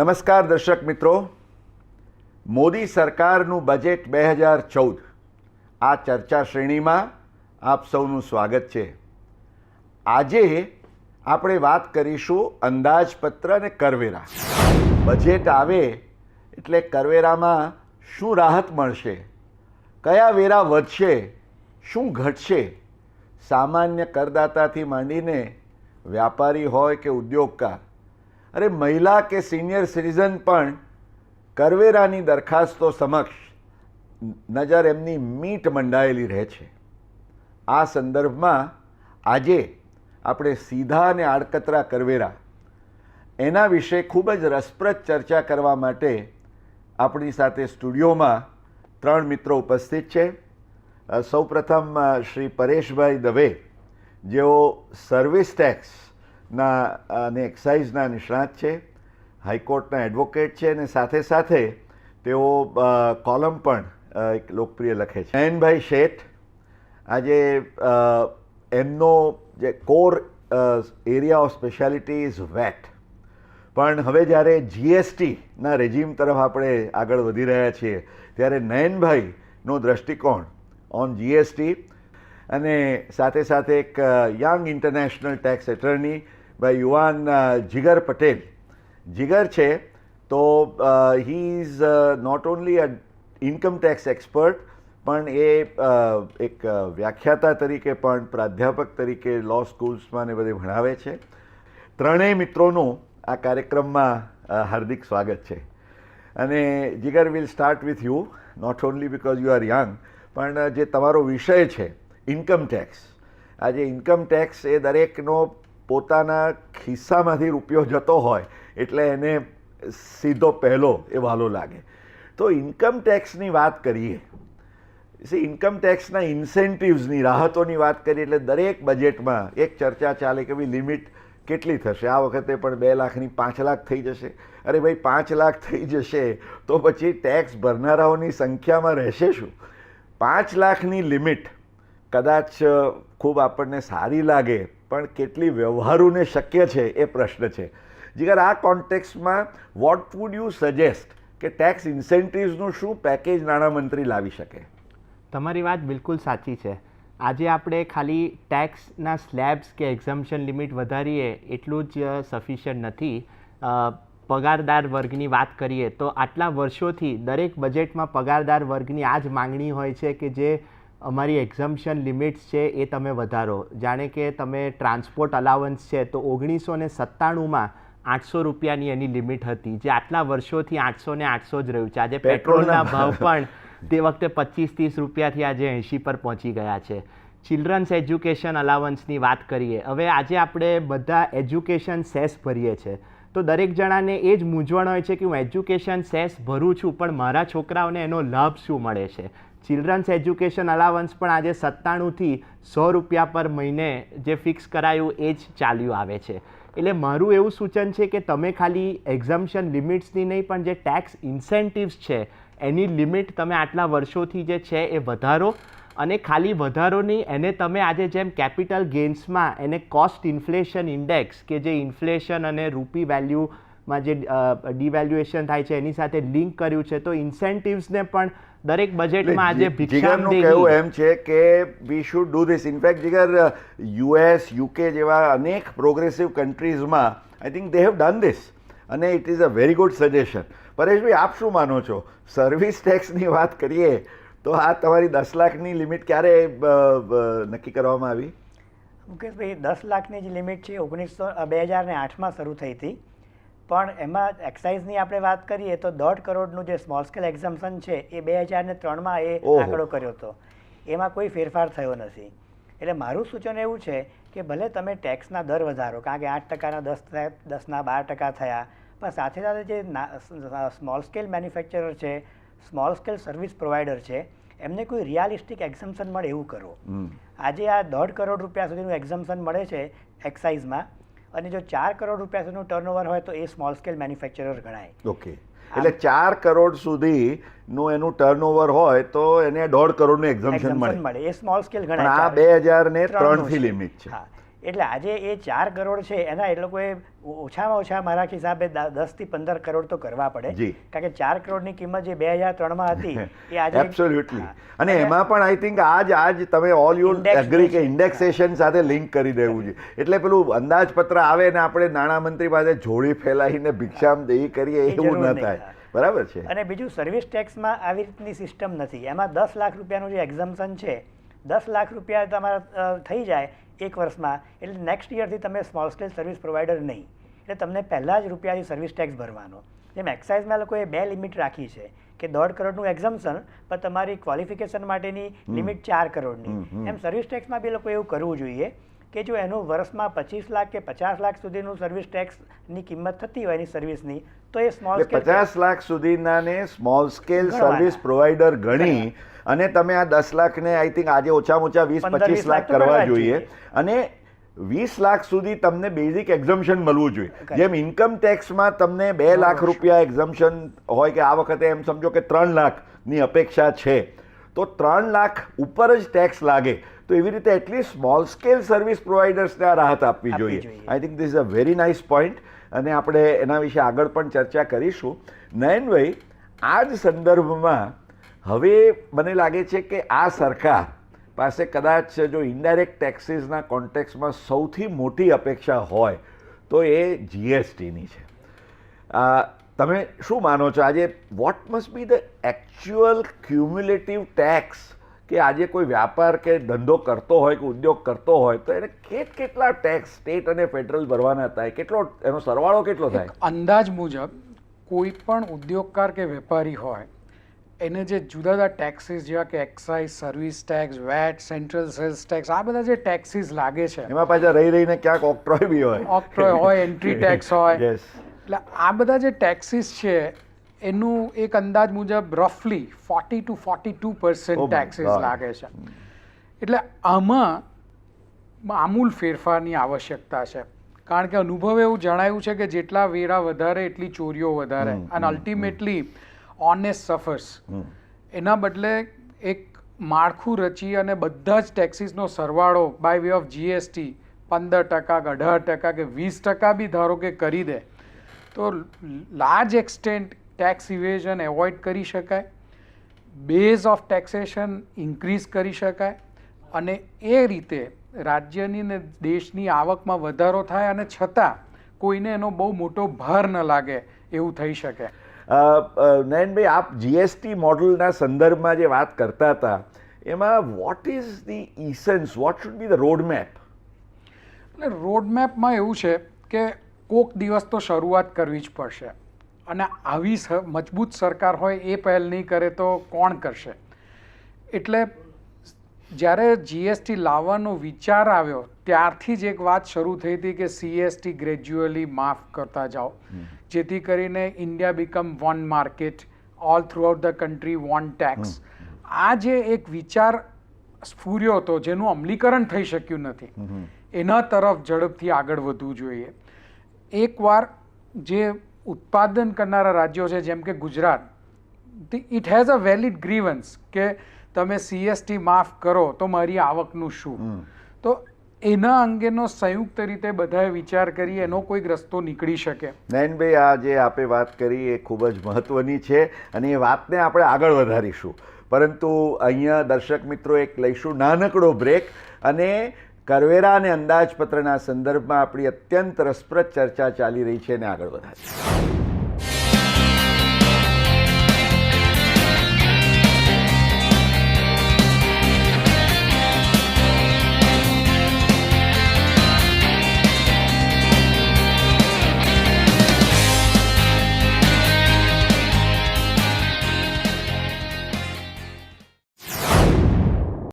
નમસ્કાર દર્શક મિત્રો, મોદી સરકારનું બજેટ 2014 આ ચર્ચા શ્રેણીમાં આપ સૌનું સ્વાગત છે. આજે આપણે વાત કરીશું અંદાજપત્ર અને કરવેરા. બજેટ આવે એટલે કરવેરામાં શું રાહત મળશે, કયા વેરા વધશે, શું ઘટશે, સામાન્ય કરદાતાથી માંડીને વ્યાપારી હોય કે ઉદ્યોગકાર, અરે મહિલા કે સિનિયર સિટીઝન પણ કરવેરાની દરખાસ્તો સમક્ષ નજર એમની મીટ મંડાયેલી રહે છે. આ સંદર્ભમાં આજે આપણે સીધા અને આડકતરા કરવેરા એના વિશે ખૂબ જ રસપ્રદ ચર્ચા કરવા માટે આપણી સાથે સ્ટુડિયોમાં 3 મિત્રો ઉપસ્થિત છે. સૌપ્રથમ શ્રી પરેશભાઈ દવે, જેઓ સર્વિસ ટેક્સના અને એક્સાઇઝના નિષ્ણાત છે, હાઈકોર્ટના એડવોકેટ છે અને સાથે સાથે તેઓ કોલમ પણ એક લોકપ્રિય લખે છે. નયનભાઈ શેઠ, આજે એમનો જે core area of speciality is VAT, પણ હવે જ્યારે જીએસટીના રેજીમ તરફ આપણે આગળ વધી રહ્યા છીએ ત્યારે નયનભાઈનો દૃષ્ટિકોણ ઓન જીએસટી અને સાથે સાથે એક યંગ ઇન્ટરનેશનલ ટેક્સ એટર્ની ભાઈ યુવાન જીગર પટેલ. જીગર છે તો he is not only a income tax expert, પણ એ એક વ્યાખ્યાતા તરીકે પણ પ્રાધ્યાપક તરીકે લો સ્કૂલ્સમાં ને બધે ભણાવે છે. ત્રણેય મિત્રોનું આ કાર્યક્રમમાં હાર્દિક સ્વાગત છે. અને Jigar will start with you, not only because you are young, પણ જે તમારો વિષય છે ઇન્કમ ટેક્સ. આજે ઇન્કમ ટેક્સ એ દરેકનો પોતાના ખિસ્સામાંથી રૂપિયો જતો હોય એટલે એને સીધો પહેલો એ વહાલો લાગે. તો ઇન્કમ ટેક્સની વાત કરીએ, ઇન્કમ ટેક્સના ઇન્સેન્ટિવ્સની, રાહતોની વાત કરીએ એટલે દરેક બજેટમાં એક ચર્ચા ચાલે કે ભાઈ લિમિટ કેટલી થશે. આ વખતે પણ 2 લાખની 5 લાખ થઈ જશે. અરે ભાઈ 5 લાખ થઈ જશે તો પછી ટેક્સ ભરનારાઓની સંખ્યામાં રહેશે શું? 5 લાખની લિમિટ કદાચ ખૂબ આપણને સારી લાગે, પણ કેટલી વ્યવહારુને શક્ય છે એ પ્રશ્ન છે. જીગર, આ કોન્ટેક્સમાં વોટ વુડ યુ સજેસ્ટ કે ટેક્સ ઇન્સેન્ટિવ્સનું શું પેકેજ નાણામંત્રી લાવી શકે? તમારી વાત બિલકુલ સાચી છે. આજે આપણે ખાલી ટેક્સના સ્લેબ્સ કે એક્ઝમ્પશન લિમિટ વધારીએ એટલું જ સફિશિયન્ટ નથી. પગારદાર વર્ગની વાત કરીએ તો આટલા વર્ષોથી દરેક બજેટમાં પગારદાર વર્ગની આ જ માંગણી હોય છે કે જે અમારી એક્ઝમ્પશન લિમિટ્સ છે એ તમે વધારો. જાણે કે તમે ટ્રાન્સપોર્ટ અલાવન્સ છે તો 1997માં 800 રૂપિયાની એની લિમિટ હતી, જે આટલા વર્ષોથી 800 ને 800 જ રહ્યું છે. આજે પેટ્રોલના ભાવ પણ તે વખતે 25-30 રૂપિયાથી આજે 80 પર પહોંચી ગયા છે. ચિલ્ડ્રન્સ એજ્યુકેશન અલાવન્સની વાત કરીએ, હવે આજે આપણે બધા એજ્યુકેશન સેસ ભરીએ છીએ તો દરેક જણાને એ જ મૂંઝવણ હોય છે કે હું એજ્યુકેશન સેસ ભરું છું પણ મારા છોકરાઓને એનો લાભ શું મળે છે. ચિલ્ડ્રન્સ એજ્યુકેશન અલાવન્સ પણ આજે 97થી 100 રૂપિયા પર મહિને જે ફિક્સ કરાયું એ જ ચાલ્યું આવે છે. એટલે મારું એવું સૂચન છે કે તમે ખાલી એક્ઝમ્પશન લિમિટ્સની નહીં પણ જે ટેક્સ ઇન્સેન્ટિવ્સ છે એની લિમિટ તમે આટલા વર્ષોથી જે છે એ વધારો. અને ખાલી વધારો નહીં, એને તમે આજે જેમ કેપિટલ ગેઇન્સમાં એને કોસ્ટ ઇન્ફ્લેશન ઇન્ડેક્સ કે જે ઇન્ફ્લેશન અને રૂપી વેલ્યુમાં જે ડિવેલ્યુએશન થાય છે એની સાથે લિંક કર્યું છે, તો ઇન્સેન્ટિવ્સને પણ દરેક બજેટમાં આજે ભિક્ષામ દેવી. કહેવું એમ છે કે we should do this. In fact Jigar, US, UK જેવા અનેક પ્રોગ્રેસિવ કન્ટ્રીઝમાં I think they have done this અને it is a very good suggestion. પરેશભાઈ, આપ શું માનો છો? સર્વિસ ટેક્સની વાત કરીએ તો આ તમારી 10 લાખની લિમિટ ક્યારે નક્કી કરવામાં આવી? મુકેશભાઈ, 10 લાખની જે લિમિટ છે 2008માં શરૂ થઈ હતી, પણ એમાં એક્સાઇઝની આપણે વાત કરીએ તો 1.5 કરોડનું જે સ્મોલ સ્કેલ એક્ઝમ્પશન છે એ 2003માં એ આંકડો કર્યો હતો. એમાં કોઈ ફેરફાર થયો નથી. એટલે મારું સૂચન એવું છે કે ભલે તમે ટેક્સના દર વધારો, કારણ કે 8%ના 10ના 12% થયા, પણ સાથે સાથે જે સ્મોલ સ્કેલ મેન્યુફેક્ચરર છે, સ્મોલ સ્કેલ સર્વિસ પ્રોવાઈડર છે, એમને કોઈ રિયાલિસ્ટિક એક્ઝમ્પશન મળે એવું કરો. આજે આ 1.5 કરોડ રૂપિયા સુધીનું એક્ઝમ્પશન મળે છે એક્સાઇઝમાં, અને જો 4 કરોડ રૂપિયા સુધીનું ટર્નઓવર હોય તો એ સ્મોલ સ્કેલ મેન્યુફેક્ચરર ગણાય. ઓકે, એટલે 4 કરોડ સુધીનું એનું ટર્નઓવર હોય તો એને 1.5 કરોડનું એક્ઝમ્પશન મળે. એ સ્મોલ સ્કેલ ગણાય. આ 2003થી લિમિટ છે. એટલે આજે એ 4 કરોડ છે એના એ લોકોએ ઓછામાં ઓછા મારા હિસાબે 10 થી 15 કરોડ તો કરવા પડે, જી. કારણ કે 4 કરોડની કિંમત જે 2003માં હતી એ આજે એબ્સોલ્યુટલી. હા. અને એમાં પણ આઈ થિંક આજ તમે ઓલ યુ Index એગ્રી કે છે. ઇન્ડેક્સેશન સાથે લિંક કરી દેવું છે, એટલે પેલું અંદાજપત્ર આવે ને આપણે નાણામંત્રી પાસે જોડી ફેલાઈને ભિક્ષામ દેવી કરીએ એ એવું જરૂર ન નહીં. થાય. બરાબર છે. અને બીજું સર્વિસ ટેક્સમાં આવી રીતની સિસ્ટમ નથી. એમાં 10 લાખ રૂપિયાનું જે એક્ઝમ્પશન છે, 10 લાખ રૂપિયા તમારા થઈ જાય એક વર્ષમાં, એટલે નેક્સ્ટ યરથી તમે સ્મોલ સ્કેલ સર્વિસ પ્રોવાઈડર નહીં, એટલે તમને પહેલાં જ રૂપિયાથી સર્વિસ ટેક્સ ભરવાનો. જેમ એક્સાઇઝમાં લોકોએ 2 લિમિટ રાખી છે કે 1.5 કરોડનું એક્ઝમ્પશન, પણ તમારી ક્વોલિફિકેશન માટેની લિમિટ 4 કરોડની. એમ સર્વિસ ટેક્સમાં બી લોકો એવું કરવું જોઈએ કે જો એનું વર્ષમાં 25 લાખ કે 50 લાખ સુધીનું સર્વિસ ટેક્સની કિંમત થતી હોય એની સર્વિસની, તો એ સ્મોલ એટલે સ્કેલ 50 લાખ સુધીનાને સ્મોલ સ્કેલ ગણવાના. સર્વિસ પ્રોવાઈડર ગણી અને તમે આ 10 લાખને આઈ થિંક આજે ઓછામાં ઓછા 20-25 લાખ તો કરવા કરવા જ જોઈએ. જોઈએ. અને 20 લાખ સુધી તમને બેઝિક એક્ઝમ્પશન મળવું જોઈએ. Correct. જેમ ઇન્કમ ટેક્સમાં તમને 2 લાખ રૂપિયા એક્ઝમ્પશન હોય કે આ વખતે એમ સમજો કે 3 લાખની અપેક્ષા છે, તો 3 લાખ ઉપર જ ટેક્સ લાગે. તો એવી રીતે એટલીસ્ટ સ્મોલ સ્કેલ સર્વિસ પ્રોવાઈડર્સને આ રાહત આપવી આપવી જોઈએ. જોઈએ. I think this is a very nice point અને આપણે એના વિશે આગળ પણ ચર્ચા કરીશું. નયનભાઈ, આ જ સંદર્ભમાં હવે મને લાગે છે કે આ સરકાર પાસે કદાચ જો ઇનડાયરેક્ટ ટેક્સીસના કોન્ટેક્સમાં સૌથી મોટી અપેક્ષા હોય તો એ જીએસટીની છે. તમે શું માનો છો આજે what must be the actual cumulative tax કે આજે કોઈ વ્યાપાર કે ધંધો કરતો હોય કે ઉદ્યોગ કરતો હોય તો એને કેટલા ટેક્સ સ્ટેટ અને ફેડરલ ભરવાના થાય, કેટલો એનો સરવાળો કેટલો થાય? અંદાજ મુજબ કોઈ પણ ઉદ્યોગકાર કે વેપારી હોય એને જે જુદા જુદા ટેક્સીસ જેવા કે excise, service tax, VAT, central sales tax, આ બધા જે ટેક્સીસ લાગે છે, એમાં પાછા રહીને ક્યાંક ઓક્ટ્રોય બી હોય, ઓક્ટ્રોય હોય, એન્ટ્રી ટેક્સ હોય, Yes. એટલે આ બધા જે ટેક્સીસ છે એનું એક અંદાજ મુજબ રફલી 40 to 42% Oh my taxes God. લાગે છે. એટલે આમાં આમૂલ ફેરફારની આવશ્યકતા છે, કારણ કે અનુભવ એવું જણાયું છે કે જેટલા વેરા વધારે એટલી ચોરીઓ વધારે, અને અલ્ટિમેટલી ઓનેસ્ટ સફર્સ. એના બદલે એક માળખું રચી અને બધા જ ટેક્સીસનો સરવાળો બાય વે ઓફ જીએસટી 15% 18% કે 20% બી ધારો કે કરી દે તો large extent tax evasion avoid કરી શકાય, બેઝ ઓફ ટેક્સેશન ઇન્ક્રીઝ કરી શકાય, અને એ રીતે રાજ્યની ને દેશની આવકમાં વધારો થાય અને છતાં કોઈને એનો બહુ મોટો ભાર ન લાગે એવું થઈ શકે. નયનભાઈ, આપ જીએસટી મોડલના સંદર્ભમાં જે વાત કરતા હતા એમાં what is the essence, what should be the road map? એટલે રોડમેપમાં એવું છે કે કોક દિવસ તો શરૂઆત કરવી જ પડશે, અને આવી મજબૂત સરકાર હોય એ પહેલ નહીં કરે તો કોણ કરશે? એટલે જ્યારે જીએસટી લાવવાનો વિચાર આવ્યો ત્યારથી જ એક વાત શરૂ થઈ હતી કે સીએસટી ગ્રેજ્યુઅલી માફ કરતા જાઓ, જેથી કરીને India become one market, all through out the country one tax. આ જે એક વિચાર સ્ફૂર્યો હતો જેનું અમલીકરણ થઈ શક્યું નથી, એના તરફ ઝડપથી આગળ વધવું જોઈએ. એકવાર જે ઉત્પાદન કરનારા રાજ્યો છે જેમ કે Gujarat, it has a valid grievance કે તમે સીએસટી માફ કરો તો મારી આવકનું શું, તો એના અંગેનો સંયુક્ત રીતે બધાએ વિચાર કરી એનો કોઈક રસ્તો નીકળી શકે. નયનભાઈ, આ જે આપે વાત કરી એ ખૂબ જ મહત્વની છે અને એ વાતને આપણે આગળ વધારીશું, પરંતુ અહીંયા દર્શક મિત્રો એક લઈશું નાનકડો બ્રેક અને કરવેરા અને અંદાજપત્રના સંદર્ભમાં આપણી અત્યંત રસપ્રદ ચર્ચા ચાલી રહી છે એને આગળ વધારીશું.